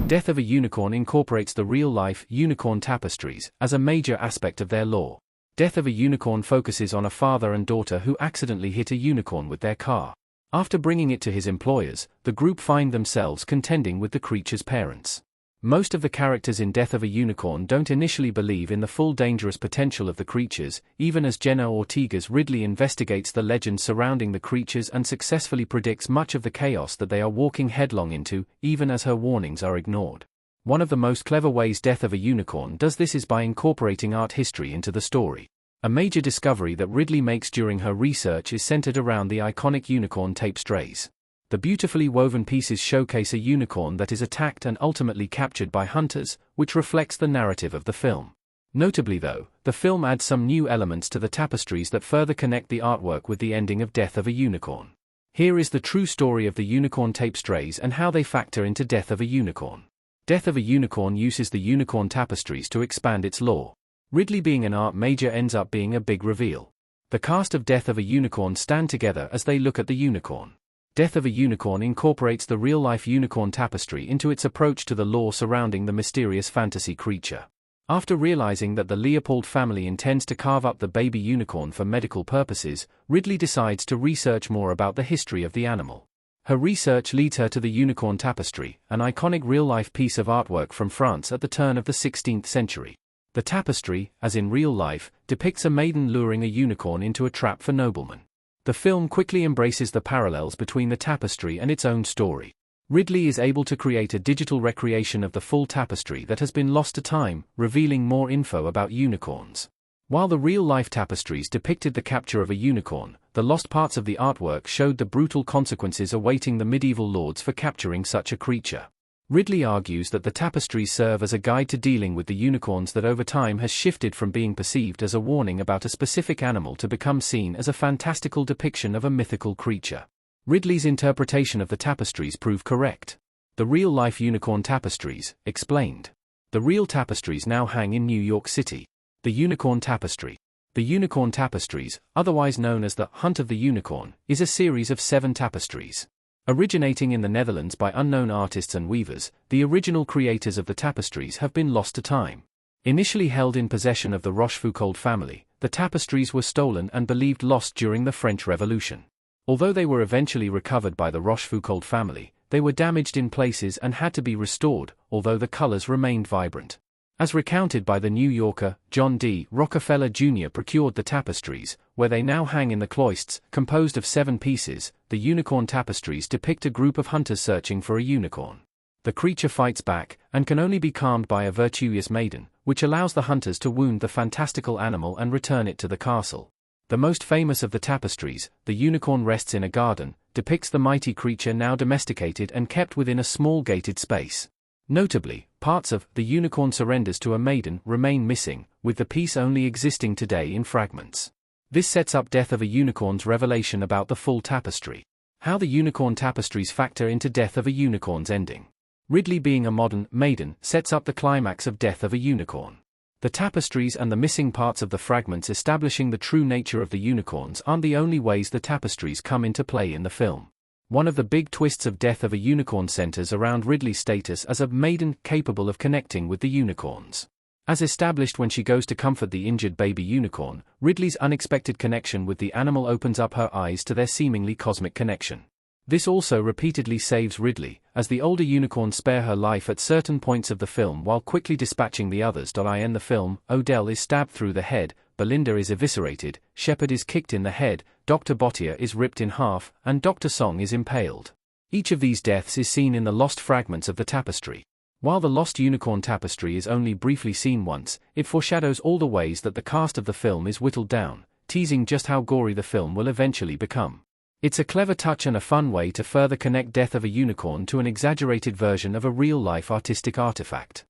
Death of a Unicorn incorporates the real-life unicorn tapestries as a major aspect of their lore. Death of a Unicorn focuses on a father and daughter who accidentally hit a unicorn with their car. After bringing it to his employers, the group find themselves contending with the creature's parents. Most of the characters in Death of a Unicorn don't initially believe in the full dangerous potential of the creatures, even as Jenna Ortega's Ridley investigates the legends surrounding the creatures and successfully predicts much of the chaos that they are walking headlong into, even as her warnings are ignored. One of the most clever ways Death of a Unicorn does this is by incorporating art history into the story. A major discovery that Ridley makes during her research is centered around the iconic unicorn tapestries. The beautifully woven pieces showcase a unicorn that is attacked and ultimately captured by hunters, which reflects the narrative of the film. Notably though, the film adds some new elements to the tapestries that further connect the artwork with the ending of Death of a Unicorn. Here is the true story of the unicorn tapestries and how they factor into Death of a Unicorn. Death of a Unicorn uses the unicorn tapestries to expand its lore. Ridley being an art major ends up being a big reveal. The cast of Death of a Unicorn stand together as they look at the unicorn. Death of a Unicorn incorporates the real-life unicorn tapestry into its approach to the lore surrounding the mysterious fantasy creature. After realizing that the Leopold family intends to carve up the baby unicorn for medical purposes, Ridley decides to research more about the history of the animal. Her research leads her to the unicorn tapestry, an iconic real-life piece of artwork from France at the turn of the 16th century. The tapestry, as in real life, depicts a maiden luring a unicorn into a trap for noblemen. The film quickly embraces the parallels between the tapestry and its own story. Ridley is able to create a digital recreation of the full tapestry that has been lost to time, revealing more info about unicorns. While the real-life tapestries depicted the capture of a unicorn, the lost parts of the artwork showed the brutal consequences awaiting the medieval lords for capturing such a creature. Ridley argues that the tapestries serve as a guide to dealing with the unicorns that over time has shifted from being perceived as a warning about a specific animal to become seen as a fantastical depiction of a mythical creature. Ridley's interpretation of the tapestries prove correct. The real-life unicorn tapestries, explained. The real tapestries now hang in New York City. The Unicorn Tapestry. The Unicorn Tapestries, otherwise known as the Hunt of the Unicorn, is a series of 7 tapestries. Originating in the Netherlands by unknown artists and weavers, the original creators of the tapestries have been lost to time. Initially held in possession of the Rochefoucauld family, the tapestries were stolen and believed lost during the French Revolution. Although they were eventually recovered by the Rochefoucauld family, they were damaged in places and had to be restored, although the colors remained vibrant. As recounted by the New Yorker, John D. Rockefeller Jr. procured the tapestries, where they now hang in the cloisters, composed of 7 pieces. The unicorn tapestries depict a group of hunters searching for a unicorn. The creature fights back, and can only be calmed by a virtuous maiden, which allows the hunters to wound the fantastical animal and return it to the castle. The most famous of the tapestries, The Unicorn Rests in a Garden, depicts the mighty creature now domesticated and kept within a small gated space. Notably, parts of The Unicorn Surrenders to a Maiden remain missing, with the piece only existing today in fragments. This sets up Death of a Unicorn's revelation about the full tapestry. How the unicorn tapestries factor into Death of a Unicorn's ending. Ridley being a modern maiden sets up the climax of Death of a Unicorn. The tapestries and the missing parts of the fragments establishing the true nature of the unicorns aren't the only ways the tapestries come into play in the film. One of the big twists of Death of a Unicorn centers around Ridley's status as a maiden capable of connecting with the unicorns. As established when she goes to comfort the injured baby unicorn, Ridley's unexpected connection with the animal opens up her eyes to their seemingly cosmic connection. This also repeatedly saves Ridley, as the older unicorns spare her life at certain points of the film while quickly dispatching the others. In the film, Odell is stabbed through the head, Belinda is eviscerated, Shepard is kicked in the head, Dr. Bottier is ripped in half, and Dr. Song is impaled. Each of these deaths is seen in the lost fragments of the tapestry. While the lost unicorn tapestry is only briefly seen once, it foreshadows all the ways that the cast of the film is whittled down, teasing just how gory the film will eventually become. It's a clever touch and a fun way to further connect Death of a Unicorn to an exaggerated version of a real-life artistic artifact.